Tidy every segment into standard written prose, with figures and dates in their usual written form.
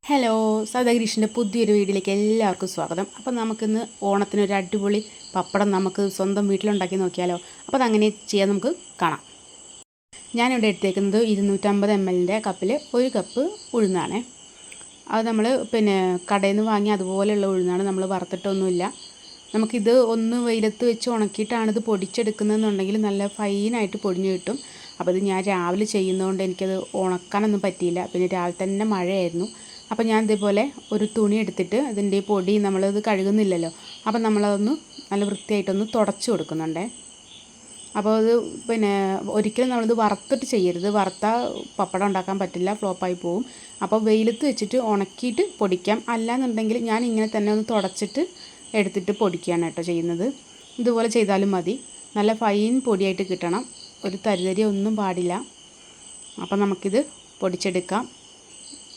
Hello, സൗദാഗിരീഷിൻ്റെ പുതിയൊരു വീഡിയോയിലേക്ക് എല്ലാവർക്കും സ്വാഗതം. അപ്പോൾ നമുക്കിന്ന് ഓണത്തിനൊരു അടിപൊളി പപ്പടം നമുക്ക് സ്വന്തം വീട്ടിലുണ്ടാക്കി നോക്കിയാലോ. അപ്പോൾ അതങ്ങനെ ചെയ്യാൻ നമുക്ക് കാണാം. ഞാനിവിടെ എടുത്തേക്കുന്നത് 250 ml കപ്പിൽ 1 കപ്പ് ഉഴുന്നാണ്. അത് നമ്മൾ കടയിൽ നിന്ന് വാങ്ങി അതുപോലെയുള്ള ഉഴുന്നാണ്, നമ്മൾ വറുത്തിട്ടൊന്നുമില്ല. നമുക്കിത് ഒന്ന് വെയിലത്ത് വെച്ച് ഉണക്കിയിട്ടാണ് ഇത് പൊടിച്ചെടുക്കുന്നതെന്നുണ്ടെങ്കിൽ നല്ല ഫൈനായിട്ട് പൊടിഞ്ഞ് കിട്ടും. അപ്പോൾ ഇത് ഞാൻ രാവിലെ ചെയ്യുന്നതുകൊണ്ട് എനിക്കത് ഉണക്കാനൊന്നും പറ്റിയില്ല. പിന്നെ രാവിലെ തന്നെ മഴയായിരുന്നു. അപ്പോൾ ഞാൻ ഇതേപോലെ ഒരു തുണി എടുത്തിട്ട് ഇതിൻ്റെ പൊടി നമ്മളത് കഴുകുന്നില്ലല്ലോ, അപ്പം നമ്മളതൊന്ന് നല്ല വൃത്തിയായിട്ടൊന്ന് തുടച്ച് കൊടുക്കുന്നുണ്ടേ. അപ്പോൾ അത് ഒരിക്കലും നമ്മളിത് വറുത്തിട്ട് ചെയ്യരുത്. വറുത്താൽ പപ്പടം ഉണ്ടാക്കാൻ പറ്റില്ല, ഫ്ലോപ്പായി പോവും. അപ്പോൾ വെയിലത്ത് വെച്ചിട്ട് ഉണക്കിയിട്ട് പൊടിക്കാം. അല്ലാന്നുണ്ടെങ്കിൽ ഞാൻ ഇങ്ങനെ തന്നെ ഒന്ന് തുടച്ചിട്ട് എടുത്തിട്ട് പൊടിക്കുകയാണ് കേട്ടോ ചെയ്യുന്നത്. ഇതുപോലെ ചെയ്താലും മതി. നല്ല ഫൈൻ പൊടിയായിട്ട് കിട്ടണം, ഒരു തരിതരി ഒന്നും പാടില്ല. അപ്പം നമുക്കിത് പൊടിച്ചെടുക്കാം.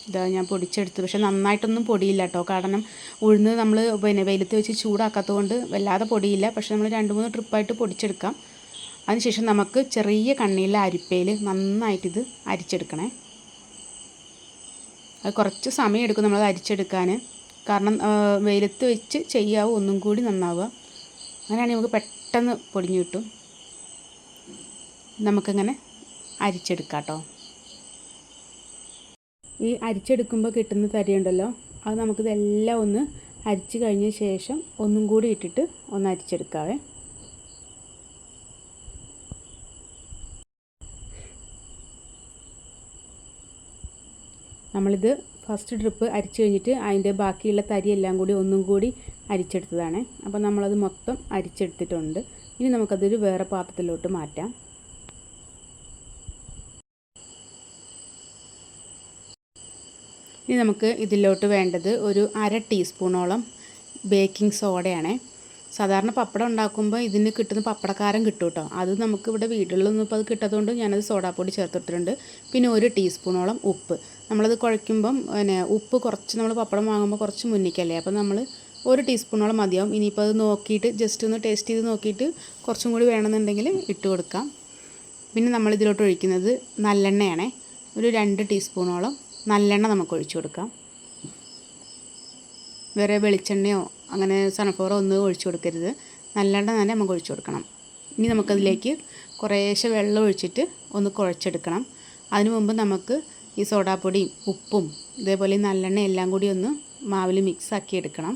ഇതാ ഞാൻ പൊടിച്ചെടുത്തു. പക്ഷെ നന്നായിട്ടൊന്നും പൊടിയില്ല കേട്ടോ, കാരണം ഉഴുന്ന് നമ്മൾ വെയിലത്ത് വെച്ച് ചൂടാക്കാത്തത് കൊണ്ട് വല്ലാതെ പൊടിയില്ല. പക്ഷെ നമ്മൾ 2-3 ട്രിപ്പായിട്ട് പൊടിച്ചെടുക്കാം. അതിനുശേഷം നമുക്ക് ചെറിയ കണ്ണിയിലെ അരിപ്പയിൽ നന്നായിട്ടിത് അരിച്ചെടുക്കണേ. അത് കുറച്ച് സമയം എടുക്കും നമ്മളത് അരിച്ചെടുക്കാൻ, കാരണം വെയിലത്ത് വെച്ച് ചെയ്യാവും ഒന്നും കൂടി നന്നാവുക. അങ്ങനെയാണെങ്കിൽ നമുക്ക് പെട്ടെന്ന് പൊടിഞ്ഞു കിട്ടും. നമുക്കിങ്ങനെ അരിച്ചെടുക്കാം കേട്ടോ. ഈ അരിച്ചെടുക്കുമ്പോൾ കിട്ടുന്ന തരിയുണ്ടല്ലോ, അത് നമുക്കിതെല്ലാം ഒന്ന് അരിച്ച് കഴിഞ്ഞ ശേഷം ഒന്നും കൂടി ഇട്ടിട്ട് ഒന്ന് അരിച്ചെടുക്കാവേ. നമ്മളിത് ഫസ്റ്റ് ട്രിപ്പ് അരിച്ച് കഴിഞ്ഞിട്ട് അതിൻ്റെ ബാക്കിയുള്ള തരി എല്ലാം കൂടി ഒന്നും കൂടി അരിച്ചെടുത്തതാണ്. അപ്പോൾ നമ്മളത് മൊത്തം അരിച്ചെടുത്തിട്ടുണ്ട്. ഇനി നമുക്കതൊരു വേറെ പാത്രത്തിലോട്ട് മാറ്റാം. ഇനി നമുക്ക് ഇതിലോട്ട് വേണ്ടത് ഒരു 1/2 ടീസ്പൂണോളം ബേക്കിംഗ് സോഡയാണ്. സാധാരണ പപ്പടം ഉണ്ടാക്കുമ്പോൾ ഇതിന് കിട്ടുന്ന പപ്പടക്കാരം കിട്ടും കേട്ടോ. അത് നമുക്ക് ഇവിടെ വീടുകളിലൊന്നും ഇപ്പോൾ അത് കിട്ടാത്തതുകൊണ്ട് ഞാനത് സോഡാപ്പൊടി ചേർത്തിട്ടുണ്ട്. പിന്നെ 1 ടീസ്പൂണോളം ഉപ്പ്. നമ്മളത് കുഴയ്ക്കുമ്പം ഉപ്പ് കുറച്ച് നമ്മൾ പപ്പടം വാങ്ങുമ്പോൾ കുറച്ച് മുന്നിക്കല്ലേ, അപ്പോൾ നമ്മൾ 1 ടീസ്പൂണോളം മതിയാവും. ഇനിയിപ്പോൾ അത് നോക്കിയിട്ട് ജസ്റ്റ് ഒന്ന് ടേസ്റ്റ് ചെയ്ത് നോക്കിയിട്ട് കുറച്ചും കൂടി വേണമെന്നുണ്ടെങ്കിൽ ഇട്ട് കൊടുക്കാം. പിന്നെ നമ്മളിതിലോട്ട് ഒഴിക്കുന്നത് നല്ലെണ്ണയാണ്. ഒരു 2 ടീസ്പൂണോളം നല്ലെണ്ണ നമുക്ക് ഒഴിച്ചു കൊടുക്കാം. വേറെ വെളിച്ചെണ്ണയോ അങ്ങനെ സൺഫ്ലവറോ ഒന്നും ഒഴിച്ചു കൊടുക്കരുത്. നല്ലെണ്ണ തന്നെ നമുക്ക് ഒഴിച്ചു കൊടുക്കണം. ഇനി നമുക്കതിലേക്ക് കുറേശ്ശെ വെള്ളം ഒഴിച്ചിട്ട് ഒന്ന് കുഴച്ചെടുക്കണം. അതിനു മുമ്പ് നമുക്ക് ഈ സോഡാപ്പൊടിയും ഉപ്പും ഇതേപോലെ നല്ലെണ്ണ എല്ലാം കൂടി ഒന്ന് മാവിൽ മിക്സാക്കി എടുക്കണം.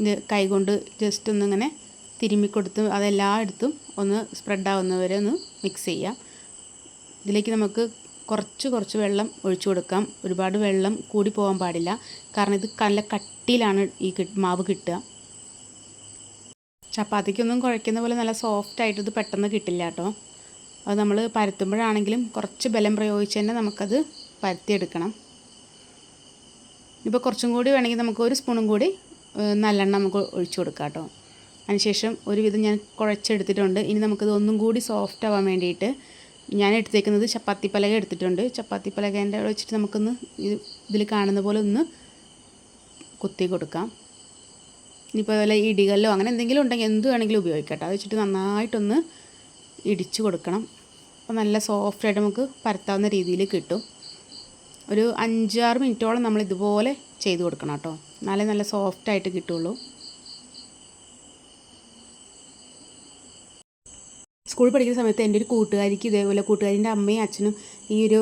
ഇത് കൈകൊണ്ട് ജസ്റ്റ് ഒന്നിങ്ങനെ തിരുമ്മിക്കൊടുത്ത് അതെല്ലായിടത്തും ഒന്ന് സ്പ്രെഡാവുന്നവരെ ഒന്ന് മിക്സ് ചെയ്യാം. ഇതിലേക്ക് നമുക്ക് കുറച്ച് വെള്ളം ഒഴിച്ചു കൊടുക്കാം. ഒരുപാട് വെള്ളം കൂടി പോകാൻ പാടില്ല, കാരണം ഇത് നല്ല കട്ടിയിലാണ് ഈ മാവ് കിട്ടുക. ചപ്പാത്തിക്കൊന്നും കുഴയ്ക്കുന്ന പോലെ നല്ല സോഫ്റ്റായിട്ട് ഇത് പെട്ടെന്ന് കിട്ടില്ല കേട്ടോ. അത് നമ്മൾ പരത്തുമ്പോഴാണെങ്കിലും കുറച്ച് ബലം പ്രയോഗിച്ച് തന്നെ നമുക്കത് പരത്തിയെടുക്കണം. ഇപ്പോൾ കുറച്ചും കൂടി വേണമെങ്കിൽ നമുക്ക് 1 സ്പൂണും കൂടി നല്ലെണ്ണ നമുക്ക് ഒഴിച്ചു കൊടുക്കാം കേട്ടോ. അതിനുശേഷം ഒരുവിധം ഞാൻ കുഴച്ചെടുത്തിട്ടുണ്ട്. ഇനി നമുക്കത് ഒന്നും കൂടി സോഫ്റ്റ് ആവാൻ വേണ്ടിയിട്ട് ഞാൻ എടുത്തേക്കുന്നത് ചപ്പാത്തി പലക എടുത്തിട്ടുണ്ട്. ചപ്പാത്തി പലകേൻ്റെ വെച്ചിട്ട് നമുക്കൊന്ന് ഇതിൽ കാണുന്ന പോലെ ഒന്ന് കുത്തി കൊടുക്കാം. ഇനിയിപ്പോൾ അതുപോലെ ഇടികല്ലോ അങ്ങനെ എന്തെങ്കിലും ഉണ്ടെങ്കിൽ എന്ത് വേണമെങ്കിലും ഉപയോഗിക്കാം. അത് വെച്ചിട്ട് നന്നായിട്ടൊന്ന് ഇടിച്ചു കൊടുക്കണം. അപ്പോൾ നല്ല സോഫ്റ്റായിട്ട് നമുക്ക് പരത്താവുന്ന രീതിയിൽ കിട്ടും. ഒരു 5-6 മിനിറ്റോളം നമ്മൾ ഇതുപോലെ ചെയ്ത് കൊടുക്കണം കേട്ടോ, എന്നാലേ നല്ല സോഫ്റ്റായിട്ട് കിട്ടുള്ളൂ. സ്കൂളിൽ പഠിക്കുന്ന സമയത്ത് എൻ്റെ ഒരു കൂട്ടുകാരിക്ക് ഇതേപോലെ, കൂട്ടുകാരിൻ്റെ അമ്മയും അച്ഛനും ഈ ഒരു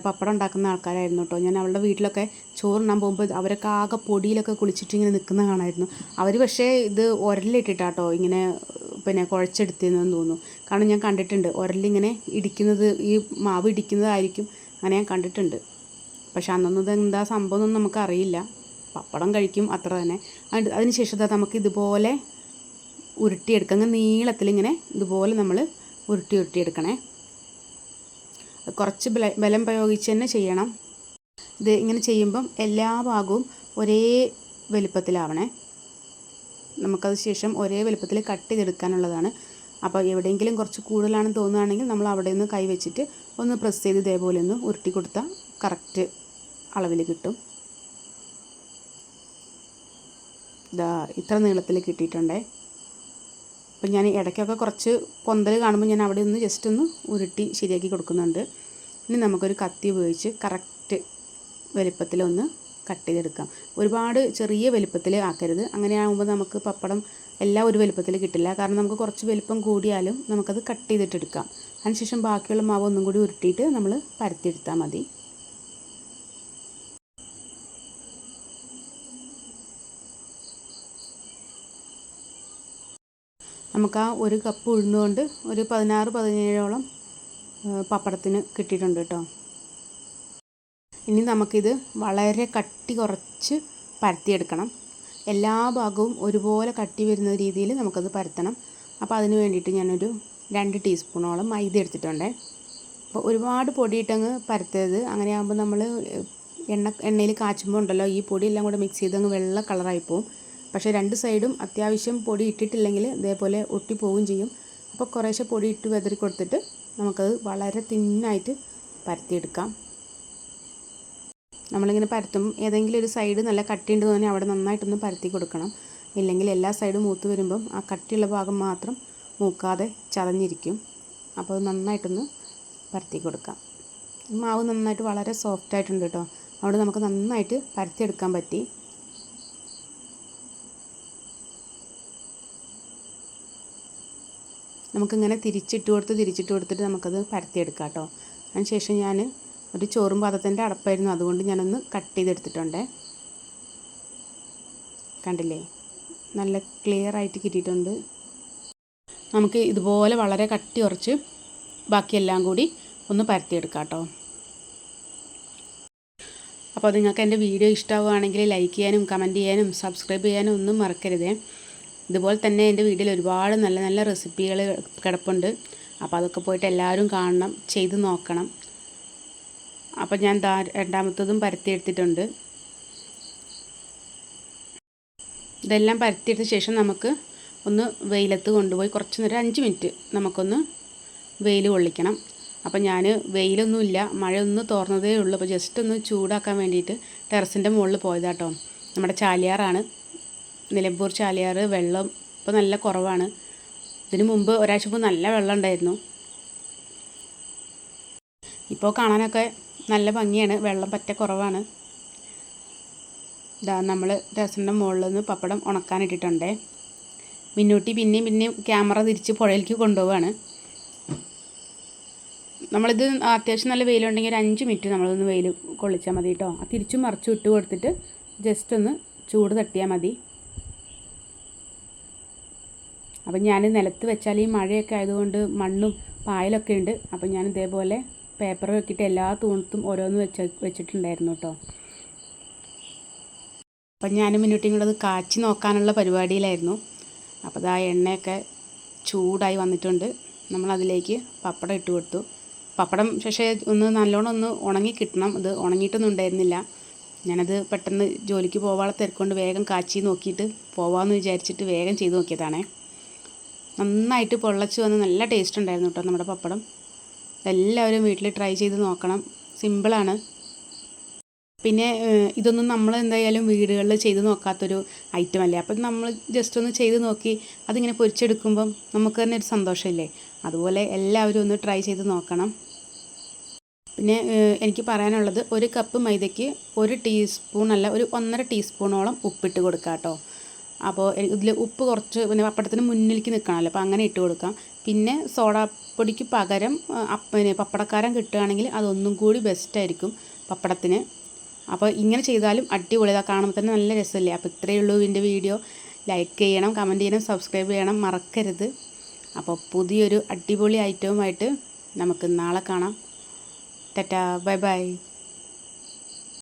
പപ്പടം ഉണ്ടാക്കുന്ന ആൾക്കാരായിരുന്നു കേട്ടോ. ഞാൻ അവളുടെ വീട്ടിലൊക്കെ ചോറുണ്ണാൻ പോകുമ്പോൾ അവരൊക്കെ ആകെ പൊടിയിലൊക്കെ കുളിച്ചിട്ട് ഇങ്ങനെ നിൽക്കുന്ന കാണാമായിരുന്നു. അവർ പക്ഷേ ഇത് ഉരലിട്ടിട്ടാട്ടോ ഇങ്ങനെ കുഴച്ചെടുത്തതെന്ന് തോന്നുന്നു. കാരണം ഞാൻ കണ്ടിട്ടുണ്ട് ഉരലിങ്ങനെ ഇടിക്കുന്നത്, ഈ മാവ് ഇടിക്കുന്നതായിരിക്കും, അങ്ങനെ ഞാൻ കണ്ടിട്ടുണ്ട്. പക്ഷെ അന്നൊന്നും ഇതെന്താ സംഭവം ഒന്നും നമുക്കറിയില്ല. പപ്പടം കഴിക്കും അത്ര തന്നെ. അതിന് ശേഷം നമുക്ക് ഇതുപോലെ ഉരുട്ടിയെടുക്കാം. അങ്ങനെ നീളത്തിലിങ്ങനെ ഇതുപോലെ നമ്മൾ ഉരുട്ടിയെടുക്കണേ. കുറച്ച് ബലം പ്രയോഗിച്ച് തന്നെ ചെയ്യണം. ഇത് ഇങ്ങനെ ചെയ്യുമ്പം എല്ലാ ഭാഗവും ഒരേ വലുപ്പത്തിലാവണേ. നമുക്കത് ശേഷം ഒരേ വലുപ്പത്തിൽ കട്ട് ചെയ്തെടുക്കാനുള്ളതാണ്. അപ്പോൾ എവിടെയെങ്കിലും കുറച്ച് കൂടുതലാണെന്ന് തോന്നുകയാണെങ്കിൽ നമ്മൾ അവിടെ നിന്ന് കൈ വെച്ചിട്ട് ഒന്ന് പ്രസ് ചെയ്ത് ഇതേപോലെ ഒന്ന് ഉരുട്ടി കൊടുത്താൽ കറക്റ്റ് അളവിൽ കിട്ടും. ഇതാ ഇത്ര നീളത്തിൽ കിട്ടിയിട്ടുണ്ടേ. അപ്പോൾ ഞാൻ ഇടയ്ക്കൊക്കെ കുറച്ച് പൊന്തൽ കാണുമ്പോൾ ഞാൻ അവിടെ ഒന്ന് ജസ്റ്റ് ഒന്ന് ഉരുട്ടി ശരിയാക്കി കൊടുക്കുന്നുണ്ട്. ഇനി നമുക്കൊരു കത്തി ഉപയോഗിച്ച് കറക്റ്റ് വലിപ്പത്തിലൊന്ന് കട്ട് ചെയ്തെടുക്കാം. ഒരുപാട് ചെറിയ വലിപ്പത്തിൽ ആക്കരുത്. അങ്ങനെയാകുമ്പോൾ നമുക്ക് പപ്പടം എല്ലാം ഒരു വലിപ്പത്തിൽ കിട്ടില്ല. കാരണം നമുക്ക് കുറച്ച് വലിപ്പം കൂടിയാലും നമുക്കത് കട്ട് ചെയ്തിട്ടെടുക്കാം. അതിനുശേഷം ബാക്കിയുള്ള മാവ് ഒന്നും കൂടി ഉരുട്ടിയിട്ട് നമ്മൾ പരത്തിയെടുത്താൽ മതി. നമുക്ക് ആ ഒരു കപ്പ് ഉഴുന്നുകൊണ്ട് ഒരു 16-17ഓളം പപ്പടത്തിന് കിട്ടിയിട്ടുണ്ട് കേട്ടോ. ഇനി നമുക്കിത് വളരെ കട്ടി കുറച്ച് പരത്തിയെടുക്കണം. എല്ലാ ഭാഗവും ഒരുപോലെ കട്ടി വരുന്ന രീതിയിൽ നമുക്കത് പരത്തണം. അപ്പോൾ അതിന് വേണ്ടിയിട്ട് ഞാനൊരു 2 ടീസ്പൂണോളം മൈദ എടുത്തിട്ടുണ്ട്. അപ്പോൾ ഒരുപാട് പൊടിയിട്ടങ്ങ് പരത്തരുത്. അങ്ങനെയാകുമ്പോൾ നമ്മൾ എണ്ണയിൽ കാച്ചുമ്പോൾ ഉണ്ടല്ലോ ഈ പൊടിയെല്ലാം കൂടെ മിക്സ് ചെയ്തങ്ങ് വെള്ള കളറായിപ്പോവും. പക്ഷേ 2 സൈഡും അത്യാവശ്യം പൊടി ഇട്ടിട്ടില്ലെങ്കിൽ ഇതേപോലെ ഒട്ടിപ്പോവുകയും ചെയ്യും. അപ്പോൾ കുറേശ്ശെ പൊടി ഇട്ട് വെതറി കൊടുത്തിട്ട് നമുക്കത് വളരെ തിന്നായിട്ട് പരത്തിയെടുക്കാം. നമ്മളിങ്ങനെ പരത്തും ഏതെങ്കിലും ഒരു സൈഡ് നല്ല കട്ടിയുണ്ട് തന്നെ അവിടെ നന്നായിട്ടൊന്ന് പരത്തി കൊടുക്കണം. ഇല്ലെങ്കിൽ എല്ലാ സൈഡും മൂത്ത് വരുമ്പം ആ കട്ടിയുള്ള ഭാഗം മാത്രം മൂക്കാതെ ചതഞ്ഞിരിക്കും. അപ്പോൾ അത് നന്നായിട്ടൊന്ന് പരത്തി കൊടുക്കാം. മാവ് നന്നായിട്ട് വളരെ സോഫ്റ്റായിട്ടുണ്ട് കേട്ടോ. അവിടെ നമുക്ക് നന്നായിട്ട് പരത്തിയെടുക്കാൻ പറ്റി. നമുക്കിങ്ങനെ തിരിച്ചിട്ട് കൊടുത്തിട്ട് നമുക്കത് പരത്തിയെടുക്കാം കേട്ടോ. അതിനുശേഷം ഞാൻ ഒരു ചോറും പാത്രത്തിൻ്റെ അടപ്പായിരുന്നു, അതുകൊണ്ട് ഞാനൊന്ന് കട്ട് ചെയ്തെടുത്തിട്ടുണ്ട്. കണ്ടില്ലേ, നല്ല ക്ലിയർ ആയിട്ട് കിട്ടിയിട്ടുണ്ട്. നമുക്ക് ഇതുപോലെ വളരെ കട്ടി കുറച്ച് ബാക്കിയെല്ലാം കൂടി ഒന്ന് പരത്തിയെടുക്കാം കേട്ടോ. അപ്പോൾ നിങ്ങൾക്ക് എൻ്റെ വീഡിയോ ഇഷ്ടമാവുകയാണെങ്കിൽ ലൈക്ക് ചെയ്യാനും കമൻറ്റ് ചെയ്യാനും സബ്സ്ക്രൈബ് ചെയ്യാനും ഒന്നും മറക്കരുതേ. ഇതുപോലെ തന്നെ എൻ്റെ വീഡിയോയിൽ ഒരുപാട് നല്ല നല്ല റെസിപ്പികൾ കിടപ്പുണ്ട്. അപ്പോൾ അതൊക്കെ പോയിട്ട് എല്ലാവരും കാണണം, ചെയ്ത് നോക്കണം. അപ്പോൾ ഞാൻ രണ്ടാമത്തതും പരത്തിയെടുത്തിട്ടുണ്ട്. ഇതെല്ലാം പരത്തിയെടുത്ത ശേഷം നമുക്ക് ഒന്ന് വെയിലത്ത് കൊണ്ടുപോയി കുറച്ച് നേരം 5 മിനിറ്റ് നമുക്കൊന്ന് വെയിൽ കൊള്ളിക്കണം. അപ്പോൾ ഞാൻ വെയിലൊന്നുമില്ല, മഴയൊന്ന് തോർന്നതേ ഉള്ളൂ. അപ്പോൾ ജസ്റ്റ് ഒന്ന് ചൂടാക്കാൻ വേണ്ടിയിട്ട് ടെറസിൻ്റെ മുകളിൽ പോയതാട്ടോ. നമ്മുടെ ചാലിയാറാണ്, നിലമ്പൂർ ചാലിയാർ. വെള്ളം ഇപ്പോൾ നല്ല കുറവാണ്. ഇതിന് മുമ്പ് ഒരാഴ്ച മുമ്പ് നല്ല വെള്ളം ഉണ്ടായിരുന്നു. ഇപ്പോൾ കാണാനൊക്കെ നല്ല ഭംഗിയാണ്, വെള്ളം പറ്റ കുറവാണ്. ഇതാ നമ്മൾ ടെറസിൻ്റെ മുകളിൽ നിന്ന് പപ്പടം ഉണക്കാനിട്ടിട്ടുണ്ടേ. മിന്നൂട്ടി പിന്നെയും ക്യാമറ തിരിച്ച് പുഴയിലേക്ക് കൊണ്ടുപോവാണ്. നമ്മളിത് അത്യാവശ്യം നല്ല വെയിലുണ്ടെങ്കിൽ ഒരു 5 മിനിറ്റ് നമ്മളൊന്ന് വെയിൽ കൊള്ളിച്ചാൽ മതി കേട്ടോ. തിരിച്ചും മറിച്ചും ഇട്ട് കൊടുത്തിട്ട് ജസ്റ്റ് ഒന്ന് ചൂട് തട്ടിയാൽ മതി. അപ്പം ഞാൻ നിലത്ത് വെച്ചാൽ ഈ മഴയൊക്കെ ആയതുകൊണ്ട് മണ്ണും പായലൊക്കെ ഉണ്ട്. അപ്പം ഞാൻ ഇതേപോലെ പേപ്പർ വെക്കിയിട്ട് എല്ലാ തൂണത്തും ഓരോന്ന് വെച്ചിട്ടുണ്ടായിരുന്നു കേട്ടോ. അപ്പം ഞാനും മുന്നോട്ടും കൂടെ അത് കാച്ചി നോക്കാനുള്ള പരിപാടിയിലായിരുന്നു. അപ്പോൾ അത് ആ എണ്ണയൊക്കെ ചൂടായി വന്നിട്ടുണ്ട്. നമ്മളതിലേക്ക് പപ്പടം ഇട്ട് കൊടുത്തു. പപ്പടം പക്ഷേ നല്ലോണം ഒന്ന് ഉണങ്ങി കിട്ടണം. അത് ഉണങ്ങിയിട്ടൊന്നും ഉണ്ടായിരുന്നില്ല. ഞാനത് പെട്ടെന്ന് ജോലിക്ക് പോകാനുള്ള തിരക്കൊണ്ട് വേഗം കാച്ചി നോക്കിയിട്ട് പോവാമെന്ന് വിചാരിച്ചിട്ട് വേഗം ചെയ്ത് നോക്കിയതാണേ. നന്നായിട്ട് പൊള്ളച്ച് വന്ന് നല്ല ടേസ്റ്റ് ഉണ്ടായിരുന്നു കേട്ടോ നമ്മുടെ പപ്പടം. എല്ലാവരും വീട്ടിൽ ട്രൈ ചെയ്ത് നോക്കണം, സിമ്പിളാണ്. പിന്നെ ഇതൊന്നും നമ്മൾ എന്തായാലും വീടുകളിൽ ചെയ്ത് നോക്കാത്തൊരു ഐറ്റം അല്ലേ. അപ്പം നമ്മൾ ജസ്റ്റ് ഒന്ന് ചെയ്ത് നോക്കി അതിങ്ങനെ പൊരിച്ചെടുക്കുമ്പം നമുക്ക് തന്നെ ഒരു സന്തോഷമില്ലേ. അതുപോലെ എല്ലാവരും ഒന്ന് ട്രൈ ചെയ്ത് നോക്കണം. പിന്നെ എനിക്ക് പറയാനുള്ളത്, 1 കപ്പ് മൈദയ്ക്ക് 1 ടീസ്പൂൺ അല്ല, ഒരു 1.5 ടീസ്പൂണോളം ഉപ്പിട്ട് കൊടുക്കാം കേട്ടോ. അപ്പോൾ ഇതിൽ ഉപ്പ് കുറച്ച് പിന്നെ പപ്പടത്തിന് മുന്നിലേക്ക് നിൽക്കണമല്ലോ, അപ്പോൾ അങ്ങനെ ഇട്ട് കൊടുക്കാം. പിന്നെ സോഡാപ്പൊടിക്ക് പകരം പിന്നെ പപ്പടക്കാരം കിട്ടുകയാണെങ്കിൽ അതൊന്നും കൂടി ബെസ്റ്റായിരിക്കും പപ്പടത്തിന്. അപ്പോൾ ഇങ്ങനെ ചെയ്താലും അടിപൊളിയാണ്, കാണുമ്പോൾ തന്നെ നല്ല രസമല്ലേ. അപ്പോൾ ഇത്രയേ ഉള്ളൂ എൻ്റെ വീഡിയോ. ലൈക്ക് ചെയ്യണം, കമൻറ്റ് ചെയ്യണം, സബ്സ്ക്രൈബ് ചെയ്യണം മറക്കരുത്. അപ്പോൾ പുതിയൊരു അടിപൊളി ഐറ്റവുമായിട്ട് നമുക്ക് നാളെ കാണാം. Tata, bye bye.